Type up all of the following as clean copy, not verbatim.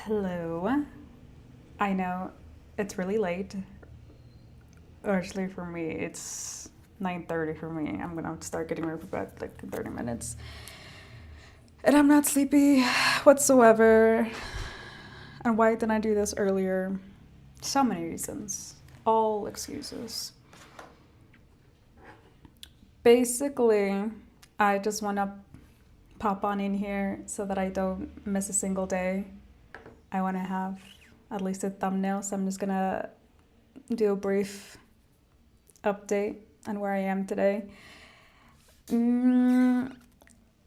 Hello. I know it's really late. Actually, for me, it's 9:30 for me. I'm gonna start getting ready for bed like in 30 minutes. And I'm not sleepy whatsoever. And why didn't I do this earlier? So many reasons. All excuses. Basically, I just want to pop on in here so that I don't miss a single day. I want to have at least a thumbnail, so I'm just gonna do a brief update on where I am today.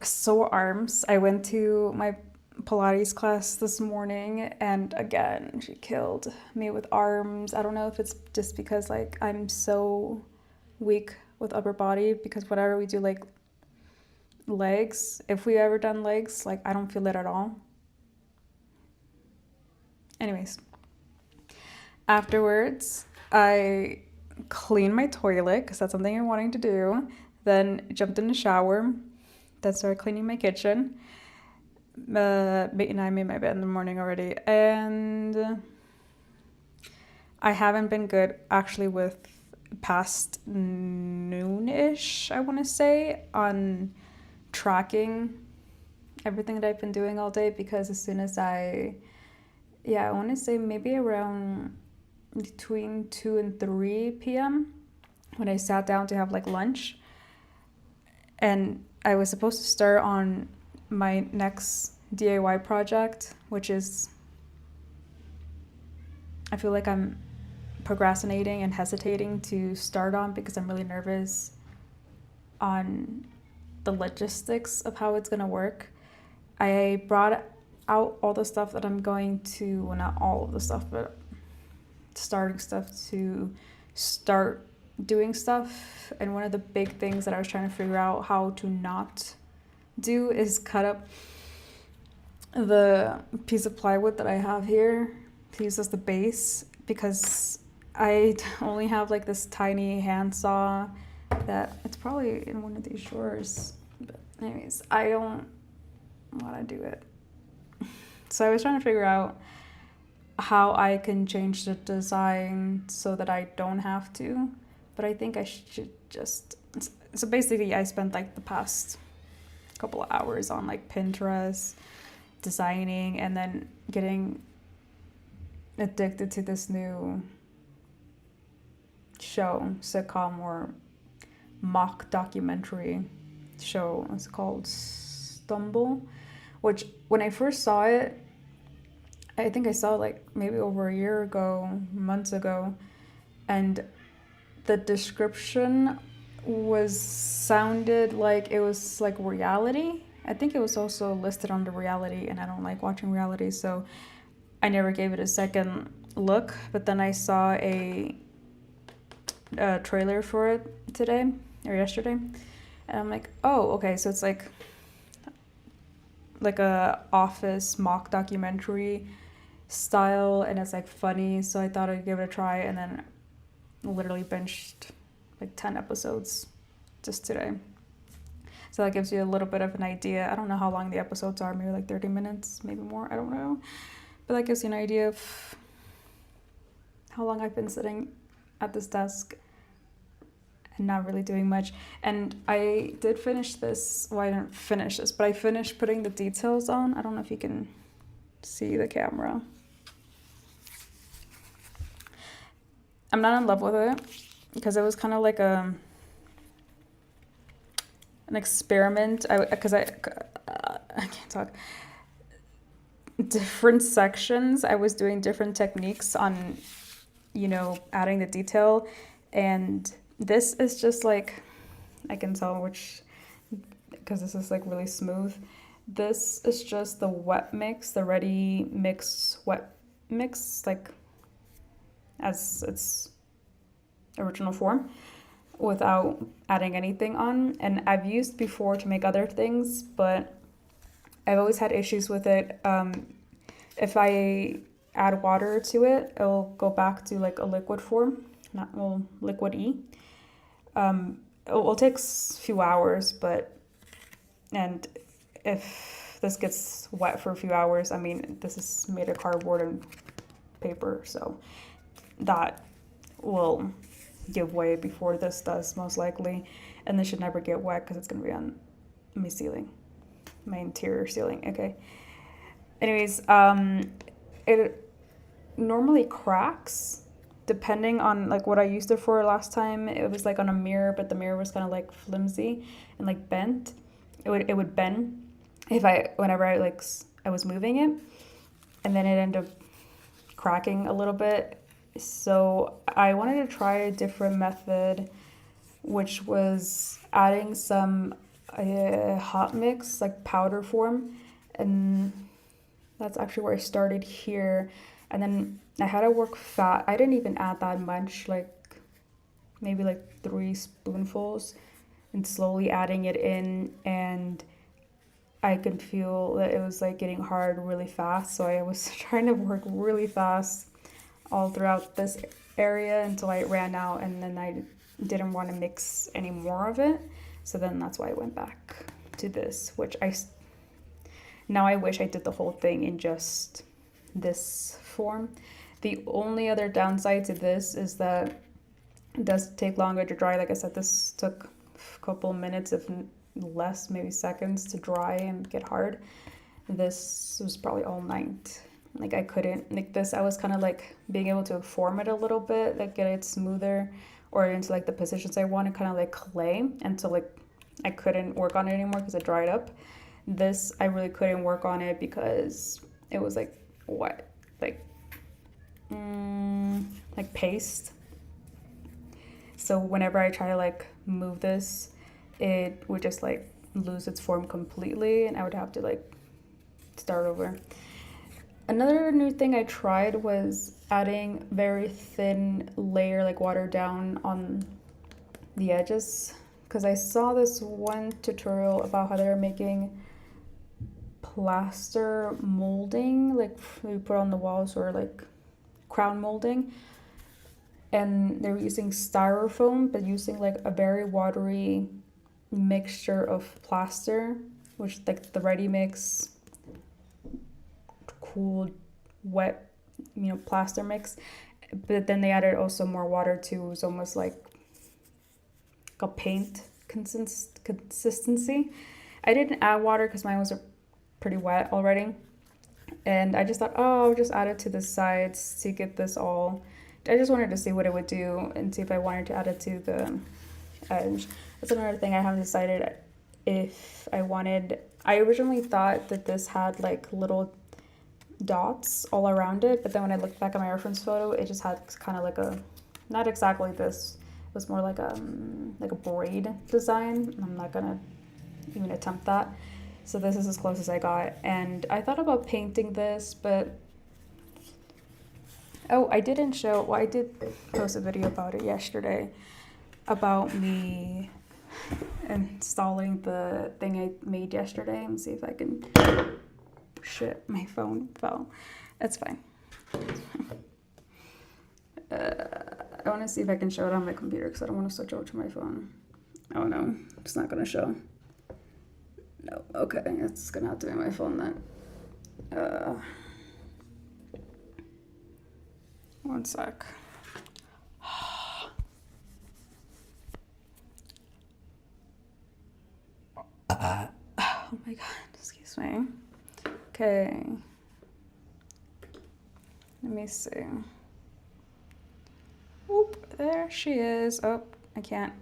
Sore arms. I went to my Pilates class this morning, and again, she killed me with arms. I don't know if it's just because like I'm so weak with upper body, because whenever we do like legs, if we ever done legs, like I don't feel it at all. Anyways, afterwards, I cleaned my toilet because that's something I'm wanting to do. Then jumped in the shower. Then started cleaning my kitchen. And I made my bed in the morning already. And I haven't been good actually with past noon-ish, I want to say, on tracking everything that I've been doing all day, because as soon as I want to say maybe around between 2 and 3 p.m. when I sat down to have like lunch, and I was supposed to start on my next DIY project, which is, I feel like I'm procrastinating and hesitating to start on because I'm really nervous on the logistics of how it's going to work. I brought out all the stuff that I'm going to, well, not all of the stuff, but starting stuff to start doing stuff. And one of the big things that I was trying to figure out how to not do is cut up the piece of plywood that I have here to use as the base, because I only have like this tiny handsaw that it's probably in one of these drawers. But anyways, I don't want to do it. So I was trying to figure out how I can change the design so that I don't have to. But I think I should just... So basically, I spent like the past couple of hours on like Pinterest, designing, and then getting addicted to this new show, sitcom or mock documentary show. It's called Stumble, which when I first saw it, I think I saw it like maybe over a year ago, months ago, and the description sounded like it was like reality. I think it was also listed under reality, and I don't like watching reality, so I never gave it a second look. But then I saw a trailer for it today or yesterday, and I'm like, oh, okay, so it's like a office mock documentary style, and it's like funny, so I thought I'd give it a try, and then literally binged like 10 episodes just today. So that gives you a little bit of an idea. I don't know how long the episodes are, maybe like 30 minutes, maybe more, I don't know. But that gives you an idea of how long I've been sitting at this desk and not really doing much. And I did finish this, well, I didn't finish this, but I finished putting the details on. I don't know if you can see the camera. I'm not in love with it because it was kind of like an experiment. Because I can't talk. Different sections, I was doing different techniques on, adding the detail, and this is just like, I can tell which, because this is like really smooth. This is just the wet mix, the ready mix, wet mix, like as its original form, without adding anything on. And I've used before to make other things, but I've always had issues with it. If I add water to it, it'll go back to like a liquid form, liquid-y. It will take a few hours, and if this gets wet for a few hours, I mean, this is made of cardboard and paper, so that will give way before this does, most likely. And this should never get wet because it's going to be on my ceiling, my interior ceiling. Okay. Anyways, it normally cracks depending on like what I used it for last time. It was like on a mirror, but the mirror was kind of like flimsy and like bent. It would bend whenever I was moving it, and then it ended up cracking a little bit. So I wanted to try a different method, which was adding some hot mix, like powder form, and that's actually where I started here. And then I had to work fast. I didn't even add that much, like maybe like 3 spoonfuls, and slowly adding it in, and I could feel that it was like getting hard really fast. So I was trying to work really fast all throughout this area until I ran out, and then I didn't want to mix any more of it. So then that's why I went back to this, which now I wish I did the whole thing in just this form. The only other downside to this is that it does take longer to dry. Like I said, this took a couple minutes, if less, maybe seconds, to dry and get hard. This was probably all night. Like I couldn't, like this, I was kind of like being able to form it a little bit, like get it smoother or into like the positions I wanted, kind of like clay, until like I couldn't work on it anymore because it dried up. This, I really couldn't work on it because it was like what, like paste. So whenever I try to like move this, it would just like lose its form completely, and I would have to like start over. Another new thing I tried was adding very thin layer, like watered down on the edges, because I saw this one tutorial about how they were making plaster molding, like we put on the walls, or like crown molding, and they were using styrofoam, but using like a very watery mixture of plaster, which like the ready mix, cool, wet, plaster mix. But then they added also more water too. It was almost like a paint consistency. I didn't add water because mine was pretty wet already, and I just thought, oh, I'll just add it to the sides to get this all. I just wanted to see what it would do and see if I wanted to add it to the edge. That's another thing I haven't decided if I wanted. I originally thought that this had like little dots all around it, but then when I looked back at my reference photo, it just had kind of like a, not exactly this, it was more like a braid design. I'm not gonna even attempt that. So this is as close as I got, and I thought about painting this, but I didn't show, well, I did post a video about it yesterday, about me installing the thing I made yesterday. Let me see if I can, shit, my phone fell. That's fine. I want to see if I can show it on my computer because I don't want to switch over to my phone. Oh no, it's not going to show. No, okay, it's going to have to be my phone then. One sec. Oh my god, excuse me. Okay. Let me see. Oop, there she is. Oh, I can't.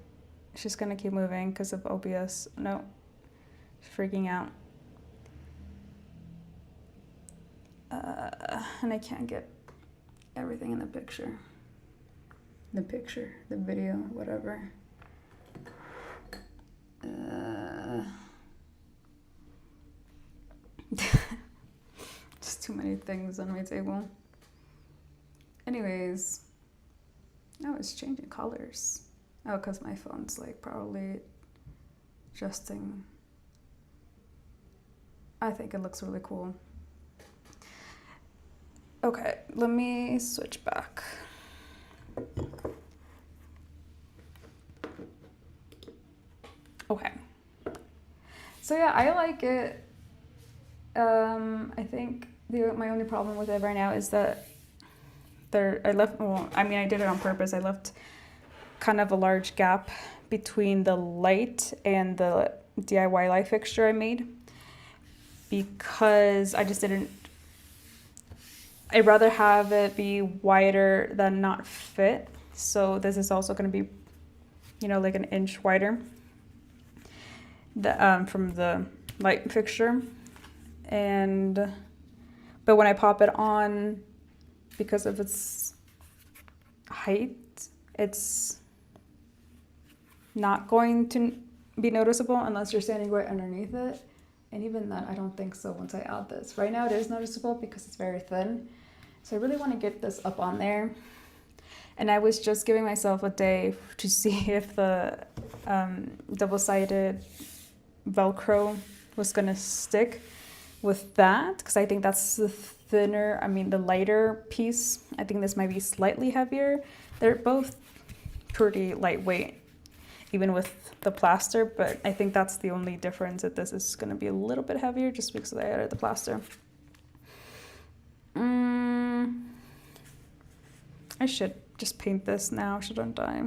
She's gonna keep moving because of OBS. No, she's freaking out. And I can't get everything in the picture. The video, whatever. Just too many things on my table. Anyways, oh, it's changing colors. Oh, because my phone's like probably adjusting. I think it looks really cool. Okay, let me switch back. Okay. So yeah, I like it. I think my only problem with it right now is that I left, well, I mean, I did it on purpose. I left kind of a large gap between the light and the DIY light fixture I made, because I just didn't, I'd rather have it be wider than not fit. So this is also going to be, you know, like an inch wider from the light fixture. But when I pop it on, because of its height, it's not going to be noticeable unless you're standing right underneath it. And even then, I don't think so once I add this. Right now it is noticeable because it's very thin. So I really want to get this up on there. And I was just giving myself a day to see if the double-sided Velcro was going to stick with that, because I think that's the thinner, the lighter piece. I think this might be slightly heavier. They're both pretty lightweight, even with the plaster, but I think that's the only difference, that this is going to be a little bit heavier just because I added the plaster. I should just paint this now, shouldn't I?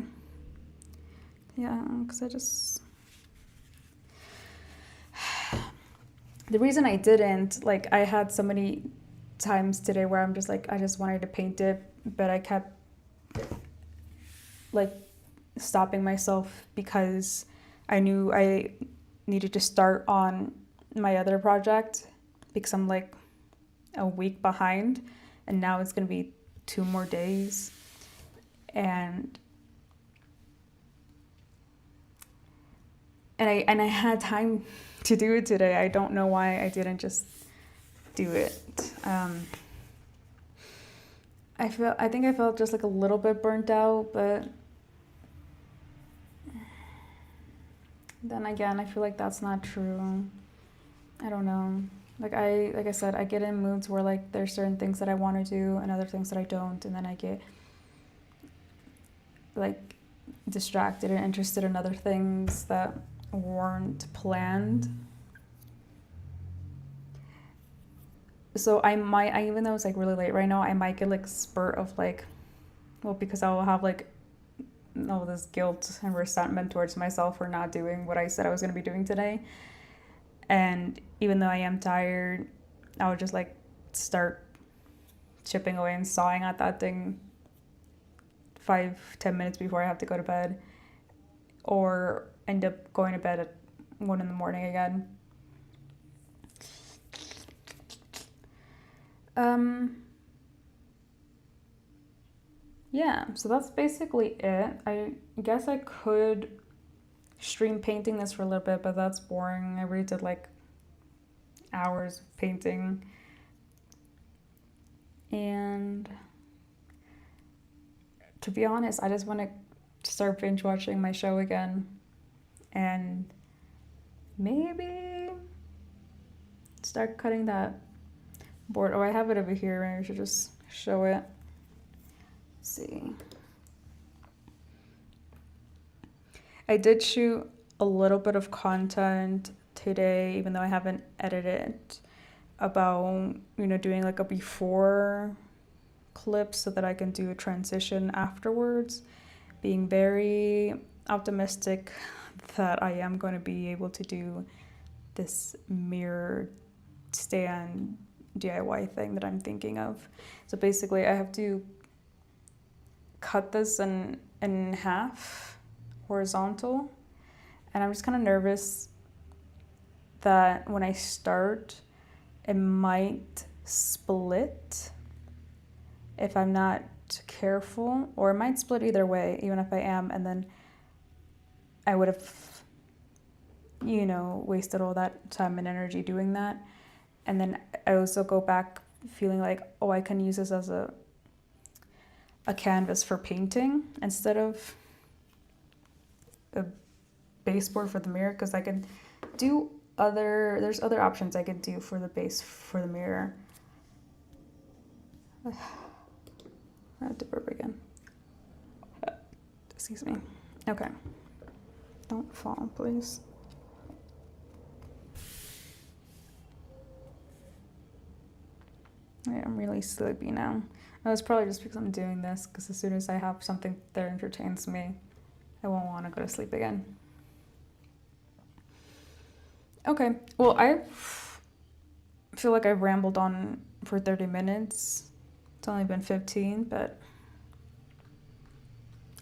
Yeah, because I just... The reason I didn't, like, I had so many times today where I'm just like, I just wanted to paint it, but I kept, like, stopping myself because I knew I needed to start on my other project, because I'm like a week behind, and now it's going to be 2 more days. And I had time to do it today. I don't know why I didn't just do it. I think I felt just like a little bit burnt out, but then again, I feel like that's not true. I don't know. Like I said, I get in moods where like there's certain things that I want to do and other things that I don't, and then I get like distracted and interested in other things that weren't planned. So I even though it's like really late right now, I might get like spurt of like, well, because I will have like all this guilt and resentment towards myself for not doing what I said I was going to be doing today. And even though I am tired, I would just like start chipping away and sawing at that thing 5-10 minutes before I have to go to bed, or end up going to bed at 1 a.m. again. Yeah, so that's basically it. I guess I could stream painting this for a little bit, but that's boring. I already did like hours of painting. And to be honest, I just want to start binge watching my show again, and maybe start cutting that board. Oh, I have it over here. Maybe I should just show it. Let's see. I did shoot a little bit of content today, even though I haven't edited, about, doing like a before clip so that I can do a transition afterwards, being very optimistic that I am going to be able to do this mirror stand DIY thing that I'm thinking of. So basically I have to cut this in half horizontal, and I'm just kind of nervous that when I start it might split if I'm not careful, or it might split either way, even if I am, and then I would have wasted all that time and energy doing that. And then I also go back feeling like, oh, I can use this as a canvas for painting instead of a baseboard for the mirror, because I can do there's other options I could do for the base for the mirror. I have to burp again. Excuse me. Okay. Don't fall, please. I'm really sleepy now. No, it's probably just because I'm doing this, because as soon as I have something that entertains me, I won't want to go to sleep again. Okay, well, I feel like I've rambled on for 30 minutes. It's only been 15, but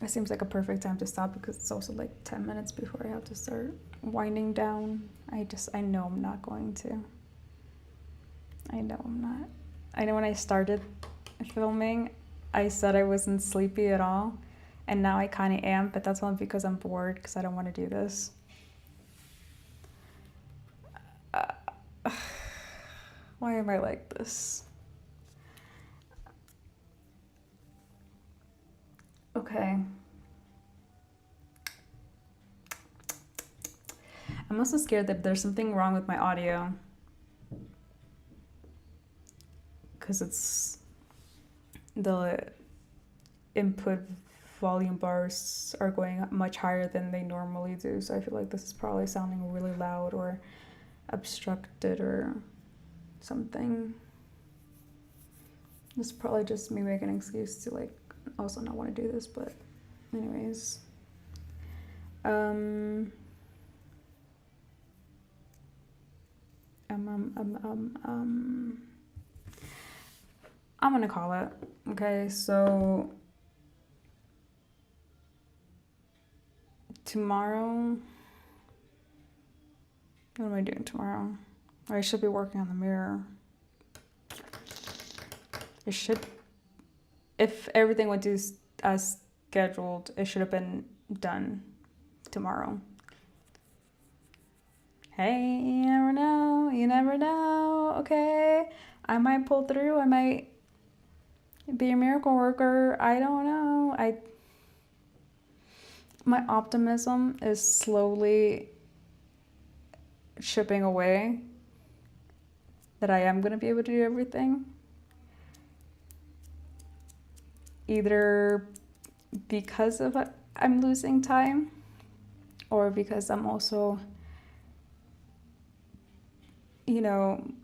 it seems like a perfect time to stop because it's also like 10 minutes before I have to start winding down. I know I'm not going to. I know I'm not. I know when I started filming, I said I wasn't sleepy at all, and now I kind of am, but that's only because I'm bored because I don't want to do this. Why am I like this? Okay. I'm also scared that there's something wrong with my audio, because it's the input volume bars are going much higher than they normally do, so I feel like this is probably sounding really loud or obstructed or something. This is probably just me making an excuse to like also not want to do this, but anyways. I'm gonna call it. Okay, so tomorrow, what am I doing tomorrow? I should be working on the mirror. It should, if everything went to as scheduled, it should have been done tomorrow. Hey, you never know. You never know. Okay, I might pull through. I might be a miracle worker. I don't know. My optimism is slowly chipping away that I am going to be able to do everything. Either because of I'm losing time, or because I'm also,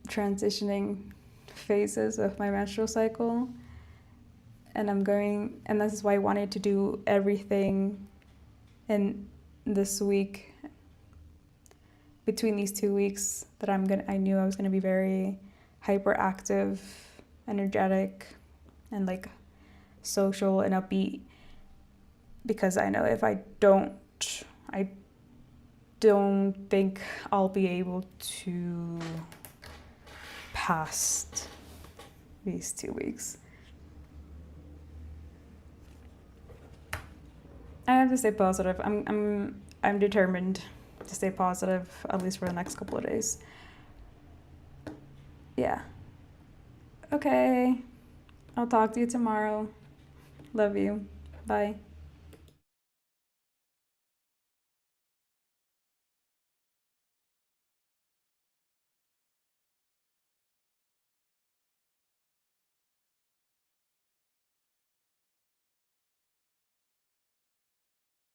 transitioning phases of my menstrual cycle. And this is why I wanted to do everything in this week, between these 2 weeks, that I knew I was gonna be very hyperactive, energetic, and like social and upbeat, because I know if I don't think I'll be able to past these 2 weeks. I have to stay positive. I'm determined to stay positive, at least for the next couple of days. Yeah. Okay. I'll talk to you tomorrow. Love you. Bye.